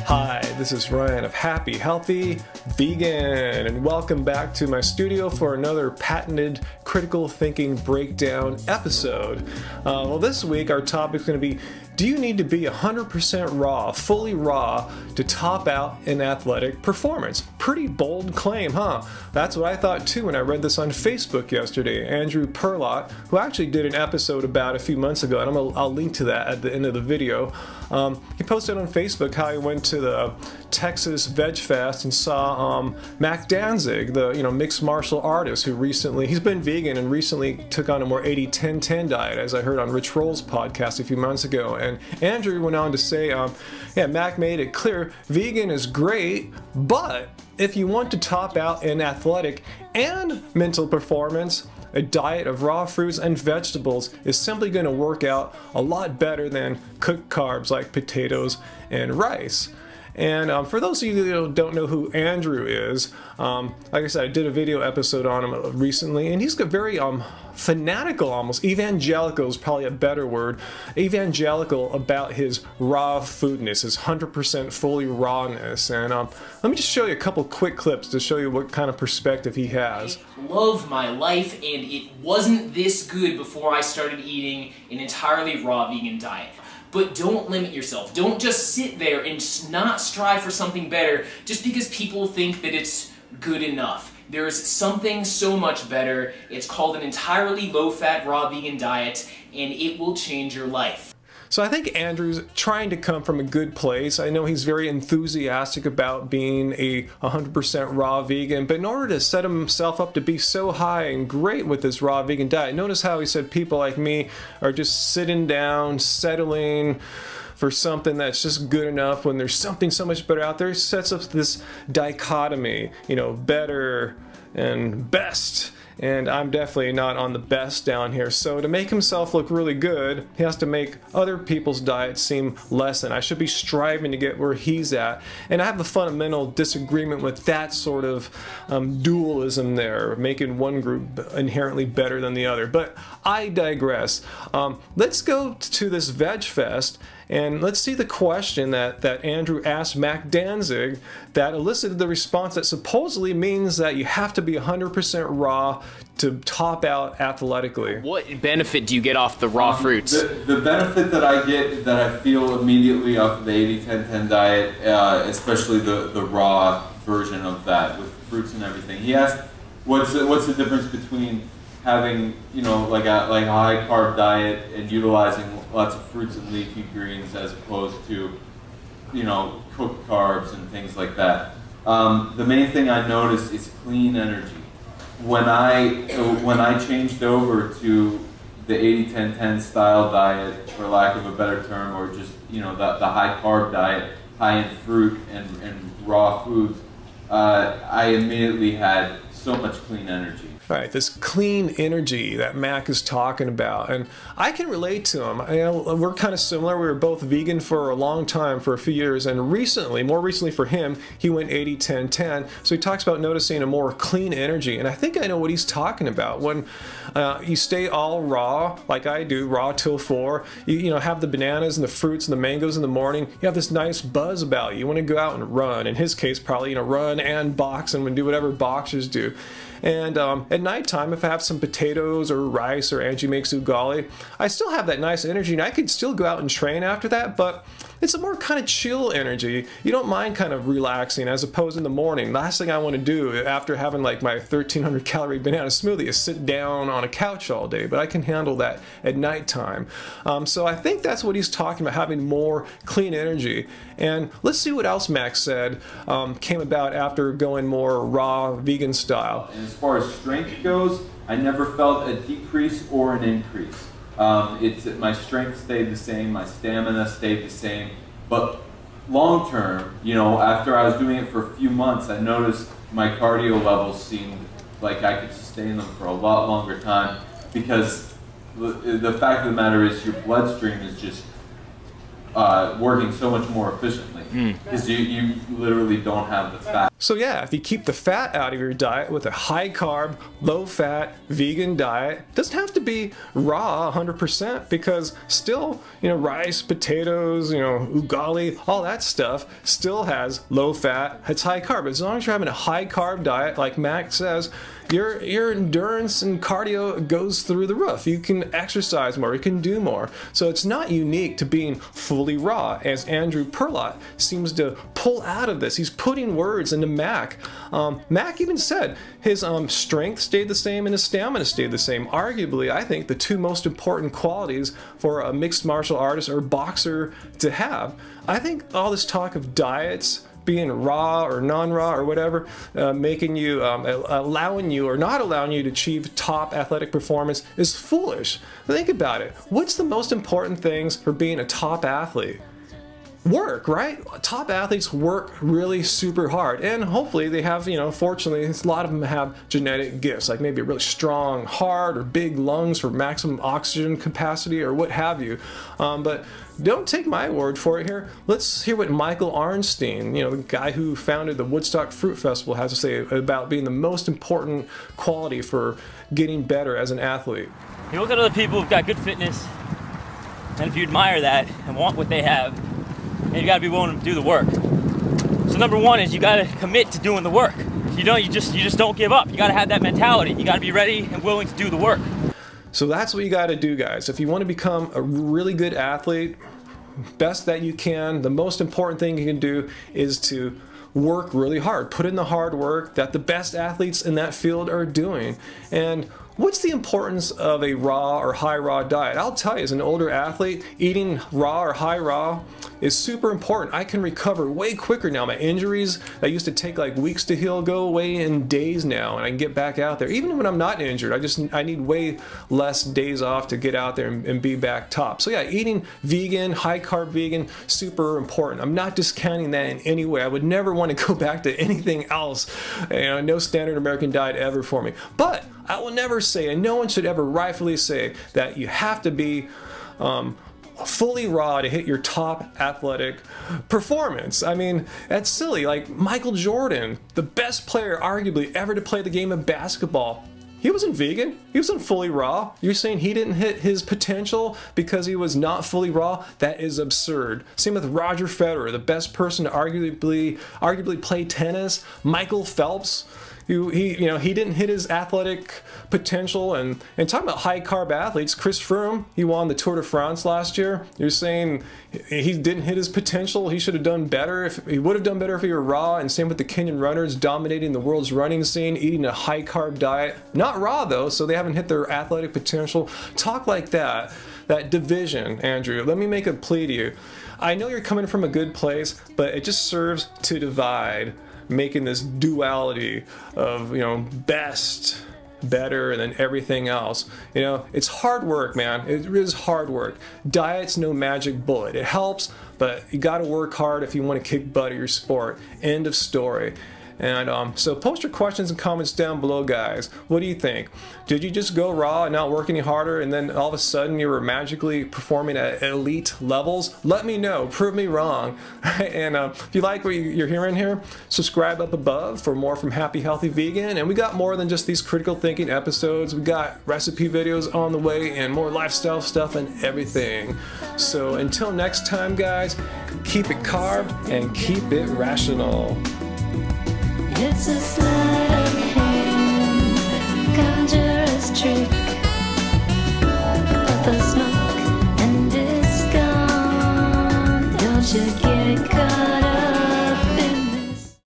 Hi, this is Ryan of Happy Healthy Vegan, and welcome back to my studio for another patented critical thinking breakdown episode. Well, this week our topic is going to be, do you need to be 100% raw, fully raw, to top out in athletic performance? Pretty bold claim, huh? That's what I thought too when I read this on Facebook yesterday. Andrew Perlot, who actually did an episode about a few months ago, and I'll link to that at the end of the video. He posted on Facebook how he went to the Texas VegFest and saw Mac Danzig, the mixed martial artist who he's been vegan and recently took on a more 80-10-10 diet, as I heard on Rich Roll's podcast a few months ago. And Andrew went on to say, yeah, Mac made it clear, vegan is great, but if you want to top out in athletic and mental performance, a diet of raw fruits and vegetables is simply going to work out a lot better than cooked carbs like potatoes and rice. And for those of you who don't know who Andrew is, like I said, I did a video episode on him recently, and he's got very fanatical, almost evangelical is probably a better word, evangelical about his raw foodness, his 100% fully rawness. And let me just show you a couple quick clips to show you what kind of perspective he has. I love my life, and it wasn't this good before I started eating an entirely raw vegan diet. But don't limit yourself. Don't just sit there and not strive for something better just because people think that it's good enough. There's something so much better. It's called an entirely low-fat raw vegan diet, and it will change your life. So I think Andrew's trying to come from a good place. I know he's very enthusiastic about being a 100% raw vegan, but in order to set himself up to be so high and great with this raw vegan diet, notice how he said people like me are just sitting down, settling for something that's just good enough when there's something so much better out there. He sets up this dichotomy, better and best. And I'm definitely not on the best down here. So to make himself look really good, he has to make other people's diets seem less than. I should be striving to get where he's at. And I have a fundamental disagreement with that sort of dualism there, making one group inherently better than the other. But I digress. Let's go to this VegFest and let's see the question that Andrew asked Mac Danzig that elicited the response that supposedly means that you have to be 100% raw to top out athletically. What benefit do you get off the raw fruits? The benefit that I get, that I feel immediately off of the 80-10-10 diet, especially the raw version of that with fruits and everything. He asked, what's the difference between having like a high carb diet and utilizing lots of fruits and leafy greens as opposed to cooked carbs and things like that. The main thing I noticed is clean energy. When I changed over to the 80-10-10 style diet, for lack of a better term, or just the high carb diet, high in fruit and raw foods, I immediately had so much clean energy. Right, this clean energy that Mac is talking about, and I can relate to him. We're kind of similar. We were both vegan for a long time, for a few years, and recently, more recently for him, he went 80-10-10. So he talks about noticing a more clean energy, and I think I know what he's talking about. When you stay all raw, like I do, raw till 4, you have the bananas and the fruits and the mangoes in the morning, you have this nice buzz about you. You want to go out and run. In his case, probably run and box and do whatever boxers do. And at nighttime, if I have some potatoes or rice or Angie makes ugali, I still have that nice energy, and I could still go out and train after that, but it's a more kind of chill energy. You don't mind kind of relaxing, as opposed in the morning. Last thing I want to do after having like my 1,300 calorie banana smoothie is sit down on a couch all day, but I can handle that at nighttime. So I think that's what he's talking about, having more clean energy. And let's see what else Max said came about after going more raw vegan style. And as far as strength goes, I never felt a decrease or an increase. My strength stayed the same, my stamina stayed the same, but long term, after I was doing it for a few months, I noticed my cardio levels seemed like I could sustain them for a lot longer time, because the fact of the matter is your bloodstream is just working so much more efficiently, because you literally don't have the fat. So yeah, if you keep the fat out of your diet with a high carb, low fat, vegan diet, it doesn't have to be raw 100%, because still, rice, potatoes, ugali, all that stuff still has low fat, it's high carb. As long as you're having a high carb diet, like Mac says, your endurance and cardio goes through the roof. You can exercise more, you can do more. So it's not unique to being fully raw, as Andrew Perlot seems to pull out of this. He's putting words into Mac. Mac even said his strength stayed the same and his stamina stayed the same. Arguably, I think the two most important qualities for a mixed martial artist or boxer to have. I think all this talk of diets being raw or non-raw or whatever, making you, allowing you or not allowing you to achieve top athletic performance is foolish. Think about it. What's the most important things for being a top athlete? Work, right? Top athletes work really super hard, and hopefully they have, fortunately, a lot of them have genetic gifts, like maybe a really strong heart or big lungs for maximum oxygen capacity or what have you. But don't take my word for it here. Let's hear what Michael Arnstein, the guy who founded the Woodstock Fruit Festival, has to say about being the most important quality for getting better as an athlete. You look at other people who've got good fitness, and if you admire that and want what they have, and you gotta be willing to do the work. So number one is you gotta commit to doing the work. You just don't give up. You gotta have that mentality. You gotta be ready and willing to do the work. So that's what you gotta do, guys. If you want to become a really good athlete, best that you can, the most important thing you can do is to work really hard. Put in the hard work that the best athletes in that field are doing. And what's the importance of a raw or high raw diet? I'll tell you, as an older athlete, eating raw or high raw is super important. I can recover way quicker now. My injuries that used to take like weeks to heal go away in days now, and I can get back out there. Even when I'm not injured, I need way less days off to get out there and be back top. So yeah, eating vegan, high carb vegan, super important. I'm not discounting that in any way. I would never want to go back to anything else. No standard American diet ever for me. But I will never say, and no one should ever rightfully say, that you have to be fully raw to hit your top athletic performance. I mean, that's silly. Like Michael Jordan, the best player arguably ever to play the game of basketball, he wasn't vegan. He wasn't fully raw. You're saying he didn't hit his potential because he was not fully raw? That is absurd. Same with Roger Federer, the best person to arguably play tennis. Michael Phelps, he didn't hit his athletic potential. And talking about high carb athletes, Chris Froome, he won the Tour de France last year. You're saying he didn't hit his potential? He should have done better. He would have done better if he were raw. And same with the Kenyan runners dominating the world's running scene, eating a high carb diet. Not raw though, so they haven't hit their athletic potential. Talk like that. That division, Andrew, let me make a plea to you. I know you're coming from a good place, but it just serves to divide, making this duality of, best, better, and then everything else. It's hard work, man. It is hard work. Diet's no magic bullet. It helps, but you gotta work hard if you want to kick butt at your sport. End of story. And so post your questions and comments down below, guys. What do you think? Did you just go raw and not work any harder, and then all of a sudden you were magically performing at elite levels? Let me know. Prove me wrong. And if you like what you're hearing here, subscribe up above for more from Happy Healthy Vegan. And we got more than just these critical thinking episodes. We got recipe videos on the way and more lifestyle stuff and everything. So until next time, guys, keep it carb and keep it rational. It's a sleight of hand, conjurer's trick. But the smoke and it's gone. Don't you get caught?